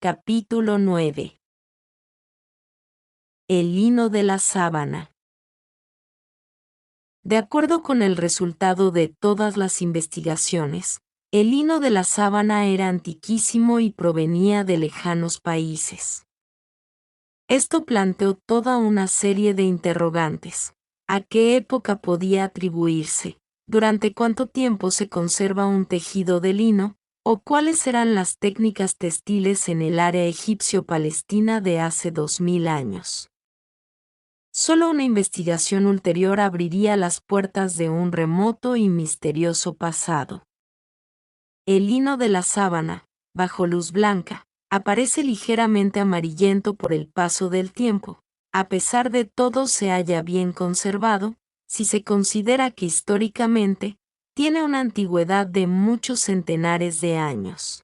Capítulo 9. El lino de la sábana. De acuerdo con el resultado de todas las investigaciones, el lino de la sábana era antiquísimo y provenía de lejanos países. Esto planteó toda una serie de interrogantes. ¿A qué época podía atribuirse? ¿Durante cuánto tiempo se conserva un tejido de lino? ¿O cuáles eran las técnicas textiles en el área egipcio-palestina de hace 2000 años? Solo una investigación ulterior abriría las puertas de un remoto y misterioso pasado. El lino de la sábana, bajo luz blanca, aparece ligeramente amarillento por el paso del tiempo. A pesar de todo se halla bien conservado, si se considera que históricamente tiene una antigüedad de muchos centenares de años.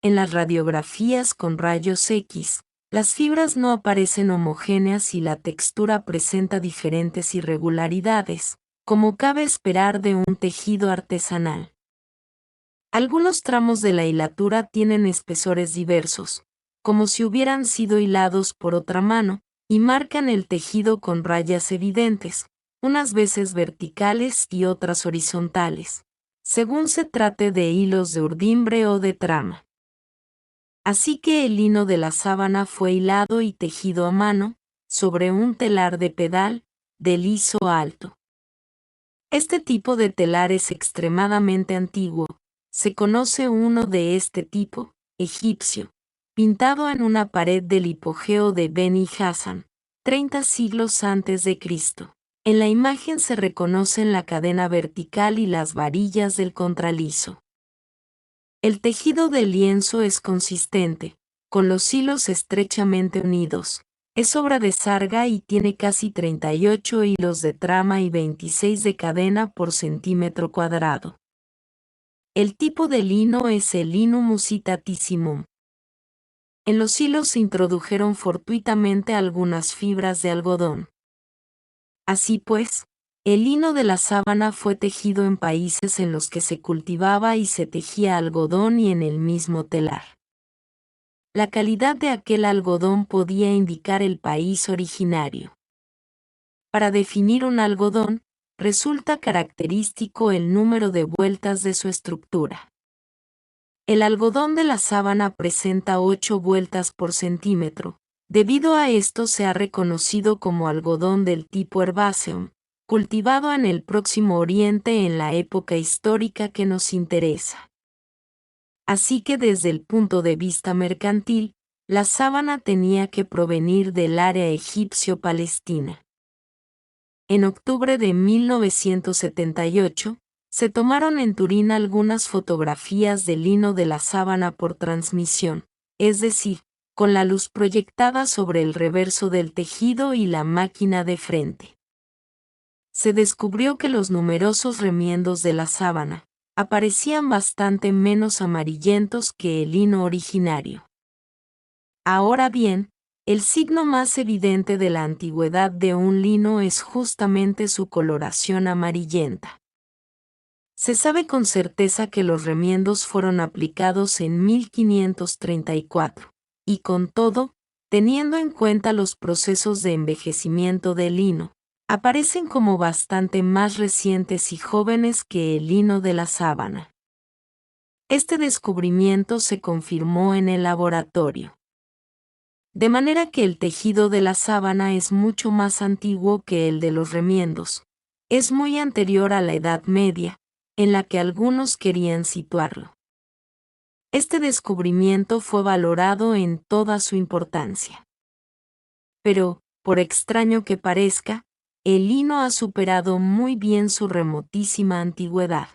En las radiografías con rayos X, las fibras no aparecen homogéneas y la textura presenta diferentes irregularidades, como cabe esperar de un tejido artesanal. Algunos tramos de la hilatura tienen espesores diversos, como si hubieran sido hilados por otra mano, y marcan el tejido con rayas evidentes, unas veces verticales y otras horizontales, según se trate de hilos de urdimbre o de trama. Así que el lino de la sábana fue hilado y tejido a mano, sobre un telar de pedal, de liso alto. Este tipo de telar es extremadamente antiguo. Se conoce uno de este tipo, egipcio, pintado en una pared del hipogeo de Beni Hassan, 30 siglos antes de Cristo. En la imagen se reconocen la cadena vertical y las varillas del contraliso. El tejido del lienzo es consistente, con los hilos estrechamente unidos. Es obra de Sarga y tiene casi 38 hilos de trama y 26 de cadena por centímetro cuadrado. El tipo de lino es el linum usitatissimum. En los hilos se introdujeron fortuitamente algunas fibras de algodón. Así pues, el lino de la sábana fue tejido en países en los que se cultivaba y se tejía algodón y en el mismo telar. La calidad de aquel algodón podía indicar el país originario. Para definir un algodón, resulta característico el número de vueltas de su estructura. El algodón de la sábana presenta 8 vueltas por centímetro. Debido a esto se ha reconocido como algodón del tipo Herbaceum, cultivado en el Próximo Oriente en la época histórica que nos interesa. Así que desde el punto de vista mercantil, la sábana tenía que provenir del área egipcio-palestina. En octubre de 1978, se tomaron en Turín algunas fotografías del lino de la sábana por transmisión, es decir, con la luz proyectada sobre el reverso del tejido y la máquina de frente. Se descubrió que los numerosos remiendos de la sábana aparecían bastante menos amarillentos que el lino originario. Ahora bien, el signo más evidente de la antigüedad de un lino es justamente su coloración amarillenta. Se sabe con certeza que los remiendos fueron aplicados en 1534, y con todo, teniendo en cuenta los procesos de envejecimiento del lino, aparecen como bastante más recientes y jóvenes que el lino de la sábana. Este descubrimiento se confirmó en el laboratorio. De manera que el tejido de la sábana es mucho más antiguo que el de los remiendos. Es muy anterior a la Edad Media, en la que algunos querían situarlo. Este descubrimiento fue valorado en toda su importancia. Pero, por extraño que parezca, el lino ha superado muy bien su remotísima antigüedad.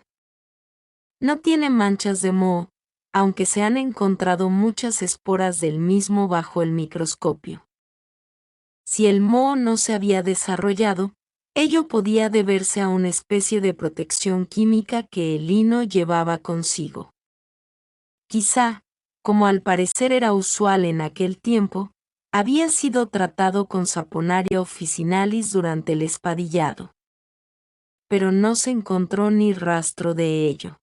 No tiene manchas de moho, aunque se han encontrado muchas esporas del mismo bajo el microscopio. Si el moho no se había desarrollado, ello podía deberse a una especie de protección química que el lino llevaba consigo. Quizá, como al parecer era usual en aquel tiempo, había sido tratado con saponaria officinalis durante el espadillado. Pero no se encontró ni rastro de ello.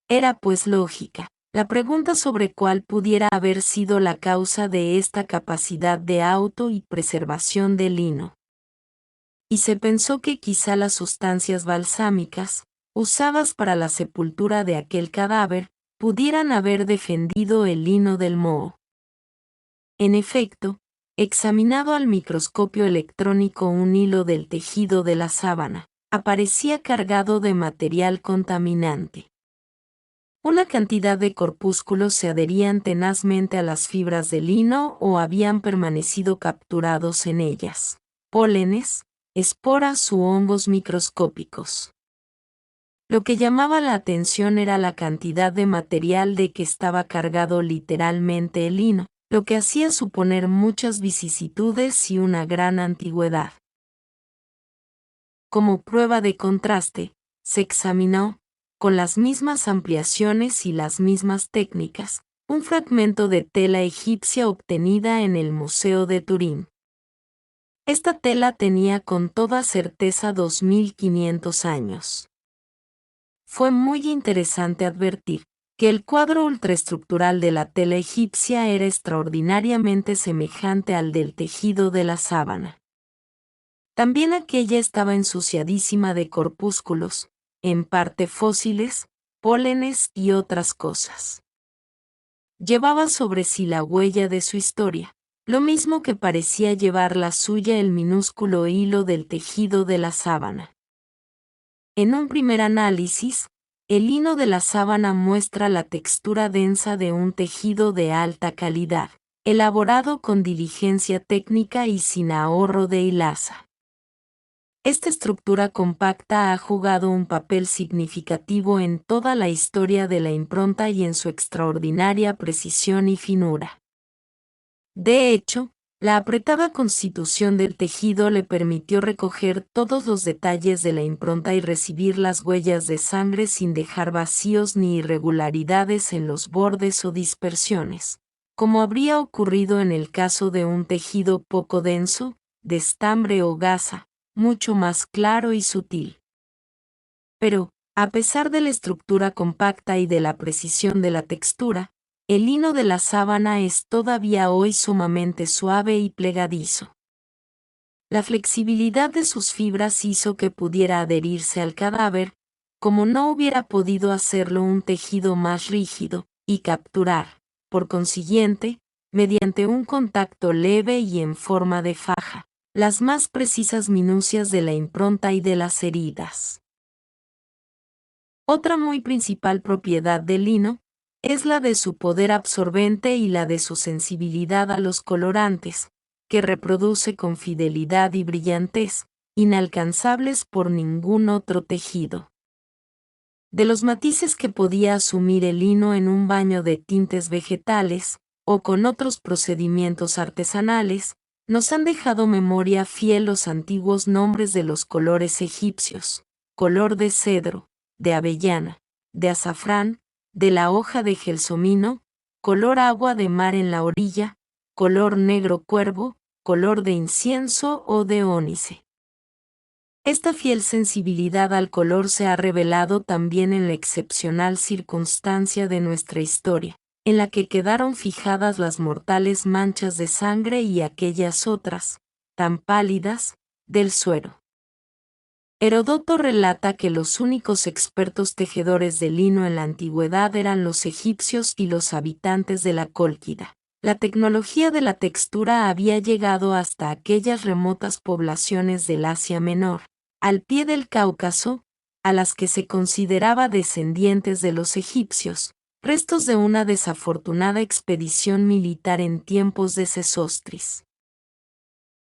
Era pues lógica La pregunta sobre cuál pudiera haber sido la causa de esta capacidad de auto y preservación del lino. Y se pensó que quizá las sustancias balsámicas, usadas para la sepultura de aquel cadáver, pudieran haber defendido el lino del moho. En efecto, examinado al microscopio electrónico un hilo del tejido de la sábana, aparecía cargado de material contaminante. Una cantidad de corpúsculos se adherían tenazmente a las fibras del lino o habían permanecido capturados en ellas. Pólenes, esporas u hongos microscópicos. Lo que llamaba la atención era la cantidad de material de que estaba cargado literalmente el lino, lo que hacía suponer muchas vicisitudes y una gran antigüedad. Como prueba de contraste, se examinó, con las mismas ampliaciones y las mismas técnicas, un fragmento de tela egipcia obtenida en el Museo de Turín. Esta tela tenía con toda certeza 2500 años. Fue muy interesante advertir que el cuadro ultraestructural de la tela egipcia era extraordinariamente semejante al del tejido de la sábana. También aquella estaba ensuciadísima de corpúsculos, en parte fósiles, pólenes y otras cosas. Llevaba sobre sí la huella de su historia, lo mismo que parecía llevar la suya el minúsculo hilo del tejido de la sábana. En un primer análisis, el lino de la sábana muestra la textura densa de un tejido de alta calidad, elaborado con diligencia técnica y sin ahorro de hilaza. Esta estructura compacta ha jugado un papel significativo en toda la historia de la impronta y en su extraordinaria precisión y finura. De hecho, la apretada constitución del tejido le permitió recoger todos los detalles de la impronta y recibir las huellas de sangre sin dejar vacíos ni irregularidades en los bordes o dispersiones, como habría ocurrido en el caso de un tejido poco denso, de estambre o gasa, mucho más claro y sutil. Pero, a pesar de la estructura compacta y de la precisión de la textura, el lino de la sábana es todavía hoy sumamente suave y plegadizo. La flexibilidad de sus fibras hizo que pudiera adherirse al cadáver, como no hubiera podido hacerlo un tejido más rígido, y capturar, por consiguiente, mediante un contacto leve y en forma de faja, las más precisas minucias de la impronta y de las heridas. Otra muy principal propiedad del lino es la de su poder absorbente y la de su sensibilidad a los colorantes, que reproduce con fidelidad y brillantez, inalcanzables por ningún otro tejido. De los matices que podía asumir el lino en un baño de tintes vegetales, o con otros procedimientos artesanales, nos han dejado memoria fiel los antiguos nombres de los colores egipcios: color de cedro, de avellana, de azafrán, de la hoja de gelsomino, color agua de mar en la orilla, color negro cuervo, color de incienso o de ónice. Esta fiel sensibilidad al color se ha revelado también en la excepcional circunstancia de nuestra historia, en la que quedaron fijadas las mortales manchas de sangre y aquellas otras, tan pálidas, del suero. Heródoto relata que los únicos expertos tejedores de lino en la antigüedad eran los egipcios y los habitantes de la Cólquida. La tecnología de la textura había llegado hasta aquellas remotas poblaciones del Asia Menor, al pie del Cáucaso, a las que se consideraba descendientes de los egipcios, restos de una desafortunada expedición militar en tiempos de Sesostris.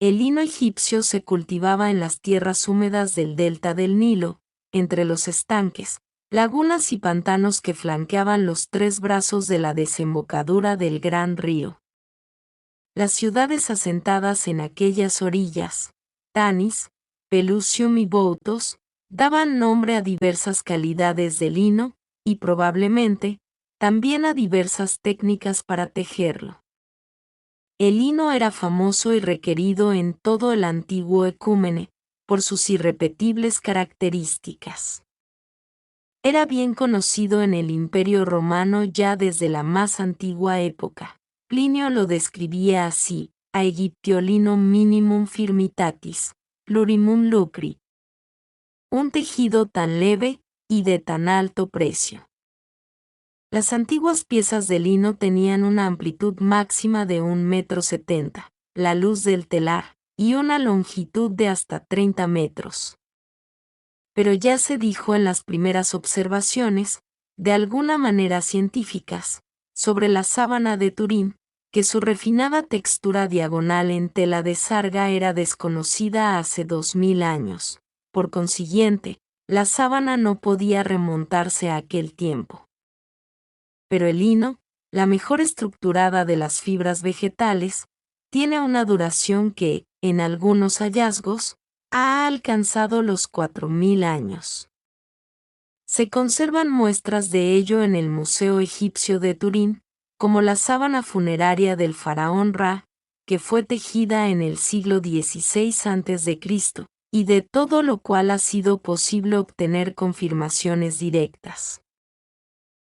El lino egipcio se cultivaba en las tierras húmedas del delta del Nilo, entre los estanques, lagunas y pantanos que flanqueaban los tres brazos de la desembocadura del gran río. Las ciudades asentadas en aquellas orillas, Tanis, Pelusium y Boutos, daban nombre a diversas calidades de lino, y probablemente, también a diversas técnicas para tejerlo. El lino era famoso y requerido en todo el antiguo ecúmene, por sus irrepetibles características. Era bien conocido en el Imperio Romano ya desde la más antigua época. Plinio lo describía así: a Aegyptio linum minimum firmitatis, plurimum lucri. Un tejido tan leve y de tan alto precio. Las antiguas piezas de lino tenían una amplitud máxima de 1,70 m, la luz del telar, y una longitud de hasta 30 metros. Pero ya se dijo en las primeras observaciones, de alguna manera científicas, sobre la sábana de Turín, que su refinada textura diagonal en tela de sarga era desconocida hace 2000 años. Por consiguiente, la sábana no podía remontarse a aquel tiempo. Pero el lino, la mejor estructurada de las fibras vegetales, tiene una duración que, en algunos hallazgos, ha alcanzado los 4000 años. Se conservan muestras de ello en el Museo Egipcio de Turín, como la sábana funeraria del faraón Ra, que fue tejida en el siglo XVI a.C., y de todo lo cual ha sido posible obtener confirmaciones directas.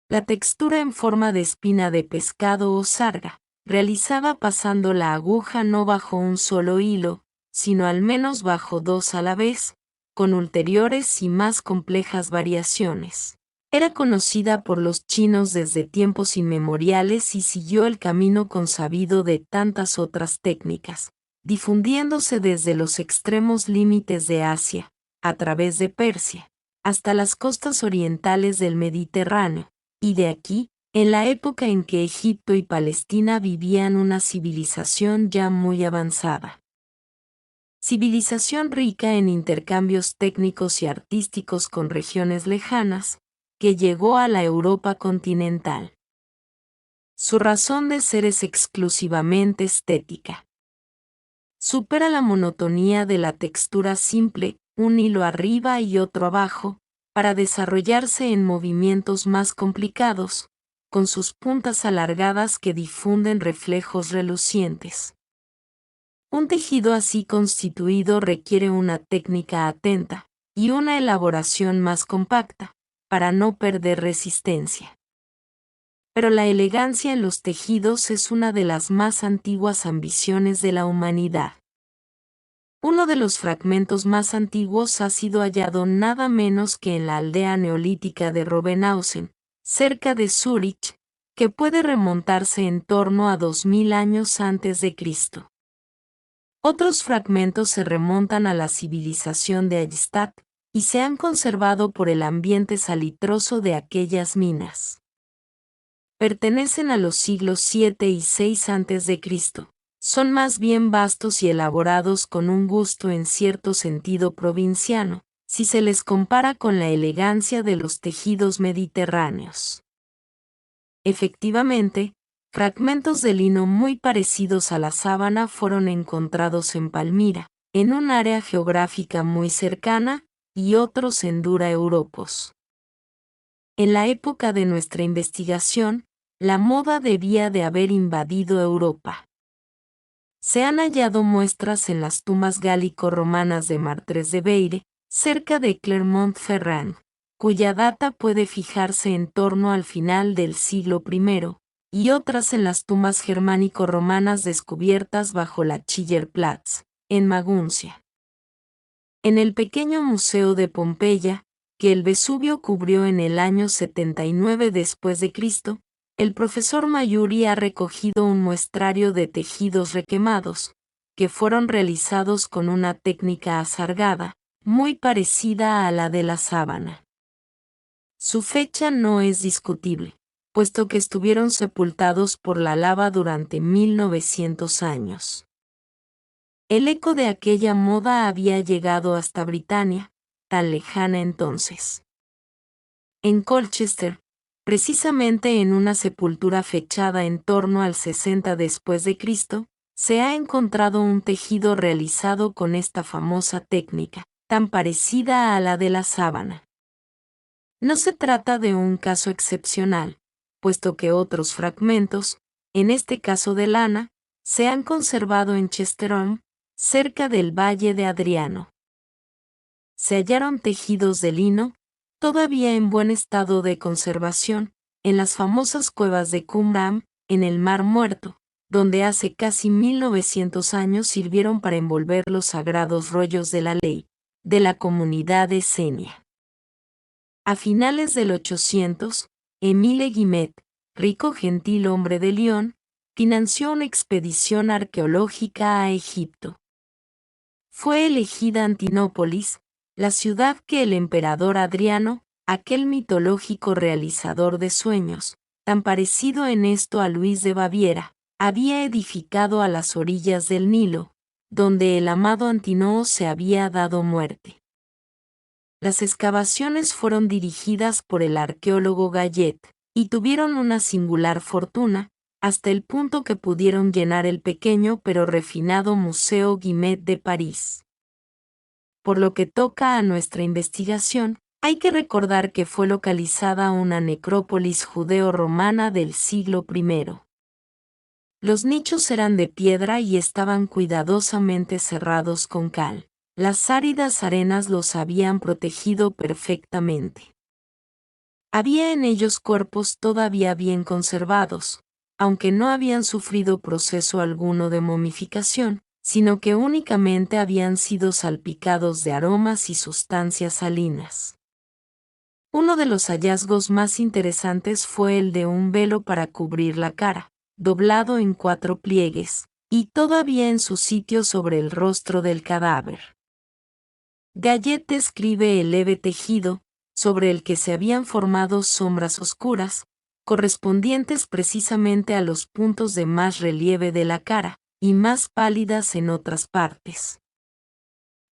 La textura en forma de espina de pescado o sarga, realizada pasando la aguja no bajo un solo hilo, sino al menos bajo dos a la vez, con ulteriores y más complejas variaciones. Era conocida por los chinos desde tiempos inmemoriales y siguió el camino consabido de tantas otras técnicas, difundiéndose desde los extremos límites de Asia, a través de Persia, hasta las costas orientales del Mediterráneo, y de aquí, en la época en que Egipto y Palestina vivían una civilización ya muy avanzada. Civilización rica en intercambios técnicos y artísticos con regiones lejanas, que llegó a la Europa continental. Su razón de ser es exclusivamente estética. Supera la monotonía de la textura simple, un hilo arriba y otro abajo, para desarrollarse en movimientos más complicados, con sus puntas alargadas que difunden reflejos relucientes. Un tejido así constituido requiere una técnica atenta y una elaboración más compacta, para no perder resistencia. Pero la elegancia en los tejidos es una de las más antiguas ambiciones de la humanidad. Uno de los fragmentos más antiguos ha sido hallado nada menos que en la aldea neolítica de Robenhausen, cerca de Zúrich, que puede remontarse en torno a 2000 años antes de Cristo. Otros fragmentos se remontan a la civilización de Eichstätt y se han conservado por el ambiente salitroso de aquellas minas. Pertenecen a los siglos 7 y 6 a.C. Son más bien vastos y elaborados con un gusto en cierto sentido provinciano, si se les compara con la elegancia de los tejidos mediterráneos. Efectivamente, fragmentos de lino muy parecidos a la sábana fueron encontrados en Palmira, en un área geográfica muy cercana, y otros en Dura Europos. En la época de nuestra investigación, la moda debía de haber invadido Europa. Se han hallado muestras en las tumbas gálico-romanas de Martres de Beire, cerca de Clermont-Ferrand, cuya data puede fijarse en torno al final del siglo I, y otras en las tumbas germánico-romanas descubiertas bajo la Schillerplatz, en Maguncia. En el pequeño museo de Pompeya, que el Vesubio cubrió en el año 79 después de Cristo, el profesor Mayuri ha recogido un muestrario de tejidos requemados, que fueron realizados con una técnica asargada, muy parecida a la de la sábana. Su fecha no es discutible, puesto que estuvieron sepultados por la lava durante 1900 años. El eco de aquella moda había llegado hasta Britania, tan lejana entonces. En Colchester, precisamente en una sepultura fechada en torno al 60 después de Cristo, se ha encontrado un tejido realizado con esta famosa técnica, tan parecida a la de la sábana. No se trata de un caso excepcional, puesto que otros fragmentos, en este caso de lana, se han conservado en Chesterholm, cerca del Valle de Adriano. Se hallaron tejidos de lino, todavía en buen estado de conservación, en las famosas cuevas de Qumran, en el Mar Muerto, donde hace casi 1900 años sirvieron para envolver los sagrados rollos de la ley, de la comunidad de Senia. A finales del 800, Émile Guimet, rico gentil hombre de Lyon, financió una expedición arqueológica a Egipto. Fue elegida Antinópolis, la ciudad que el emperador Adriano, aquel mitológico realizador de sueños, tan parecido en esto a Luis de Baviera, había edificado a las orillas del Nilo, donde el amado Antinoo se había dado muerte. Las excavaciones fueron dirigidas por el arqueólogo Gallet, y tuvieron una singular fortuna, hasta el punto que pudieron llenar el pequeño pero refinado Museo Guimet de París. Por lo que toca a nuestra investigación, hay que recordar que fue localizada una necrópolis judeo-romana del siglo I. Los nichos eran de piedra y estaban cuidadosamente cerrados con cal. Las áridas arenas los habían protegido perfectamente. Había en ellos cuerpos todavía bien conservados, aunque no habían sufrido proceso alguno de momificación, sino que únicamente habían sido salpicados de aromas y sustancias salinas. Uno de los hallazgos más interesantes fue el de un velo para cubrir la cara, doblado en 4 pliegues, y todavía en su sitio sobre el rostro del cadáver. Gallet describe el leve tejido, sobre el que se habían formado sombras oscuras, correspondientes precisamente a los puntos de más relieve de la cara, y más pálidas en otras partes.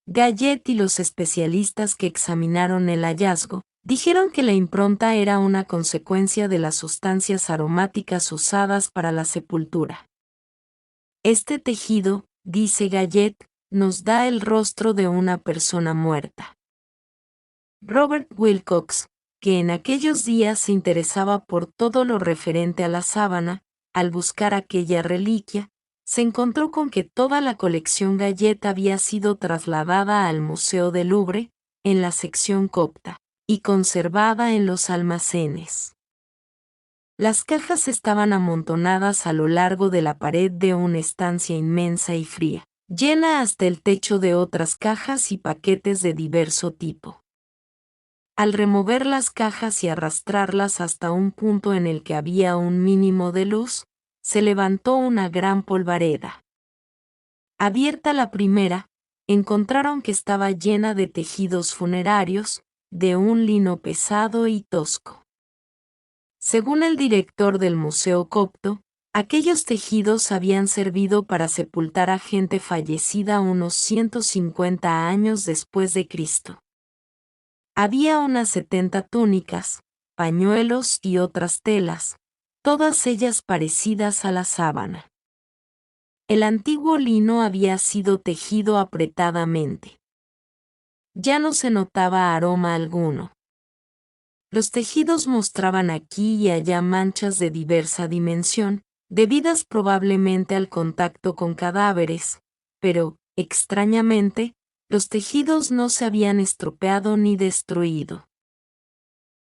Gallet y los especialistas que examinaron el hallazgo, dijeron que la impronta era una consecuencia de las sustancias aromáticas usadas para la sepultura. Este tejido, dice Gallet, nos da el rostro de una persona muerta. Robert Wilcox, que en aquellos días se interesaba por todo lo referente a la sábana, al buscar aquella reliquia, se encontró con que toda la colección Gallet había sido trasladada al Museo del Louvre, en la sección copta, y conservada en los almacenes. Las cajas estaban amontonadas a lo largo de la pared de una estancia inmensa y fría, llena hasta el techo de otras cajas y paquetes de diverso tipo. Al remover las cajas y arrastrarlas hasta un punto en el que había un mínimo de luz, se levantó una gran polvareda. Abierta la primera, encontraron que estaba llena de tejidos funerarios, de un lino pesado y tosco. Según el director del Museo Copto, aquellos tejidos habían servido para sepultar a gente fallecida unos 150 años después de Cristo. Había unas 70 túnicas, pañuelos y otras telas, todas ellas parecidas a la sábana. El antiguo lino había sido tejido apretadamente. Ya no se notaba aroma alguno. Los tejidos mostraban aquí y allá manchas de diversa dimensión, debidas probablemente al contacto con cadáveres, pero, extrañamente, los tejidos no se habían estropeado ni destruido.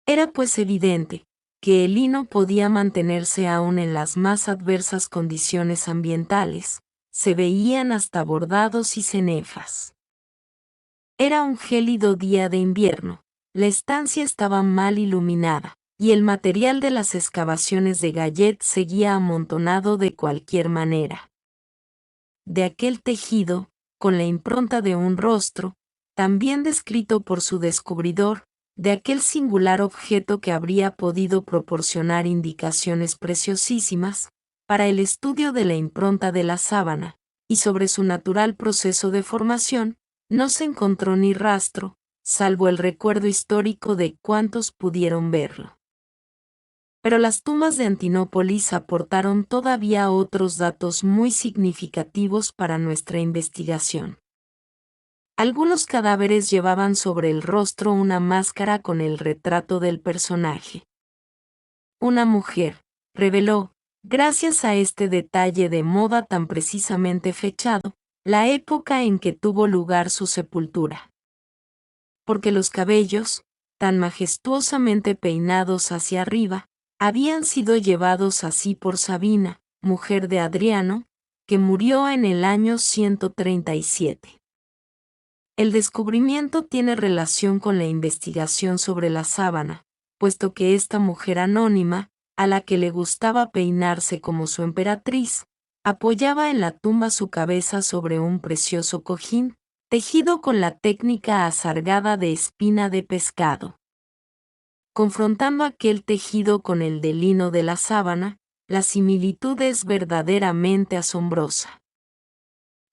Era pues evidente que el lino podía mantenerse aún en las más adversas condiciones ambientales, se veían hasta bordados y cenefas. Era un gélido día de invierno, la estancia estaba mal iluminada, y el material de las excavaciones de Gallet seguía amontonado de cualquier manera. De aquel tejido, con la impronta de un rostro, también descrito por su descubridor, de aquel singular objeto que habría podido proporcionar indicaciones preciosísimas para el estudio de la impronta de la sábana, y sobre su natural proceso de formación, no se encontró ni rastro, salvo el recuerdo histórico de cuantos pudieron verlo. Pero las tumbas de Antinópolis aportaron todavía otros datos muy significativos para nuestra investigación. Algunos cadáveres llevaban sobre el rostro una máscara con el retrato del personaje. Una mujer reveló, gracias a este detalle de moda tan precisamente fechado, la época en que tuvo lugar su sepultura. Porque los cabellos, tan majestuosamente peinados hacia arriba, habían sido llevados así por Sabina, mujer de Adriano, que murió en el año 137. El descubrimiento tiene relación con la investigación sobre la sábana, puesto que esta mujer anónima, a la que le gustaba peinarse como su emperatriz, apoyaba en la tumba su cabeza sobre un precioso cojín, tejido con la técnica asargada de espina de pescado. Confrontando aquel tejido con el de lino de la sábana, la similitud es verdaderamente asombrosa.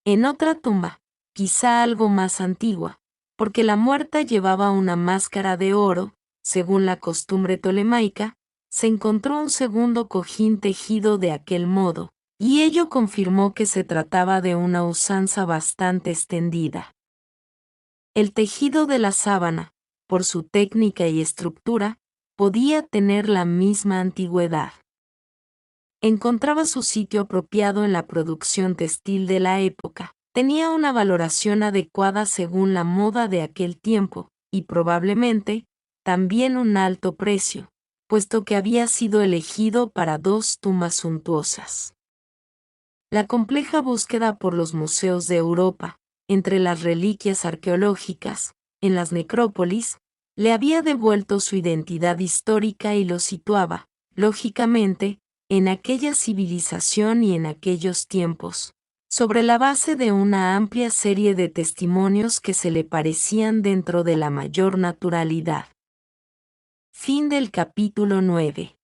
En otra tumba, quizá algo más antigua, porque la muerta llevaba una máscara de oro, según la costumbre tolemaica, se encontró un segundo cojín tejido de aquel modo, y ello confirmó que se trataba de una usanza bastante extendida. El tejido de la sábana, por su técnica y estructura, podía tener la misma antigüedad. Encontraba su sitio apropiado en la producción textil de la época, tenía una valoración adecuada según la moda de aquel tiempo, y probablemente, también un alto precio, puesto que había sido elegido para 2 tumbas suntuosas. La compleja búsqueda por los museos de Europa, entre las reliquias arqueológicas, en las necrópolis, le había devuelto su identidad histórica y lo situaba, lógicamente, en aquella civilización y en aquellos tiempos, sobre la base de una amplia serie de testimonios que se le parecían dentro de la mayor naturalidad. Fin del capítulo 9.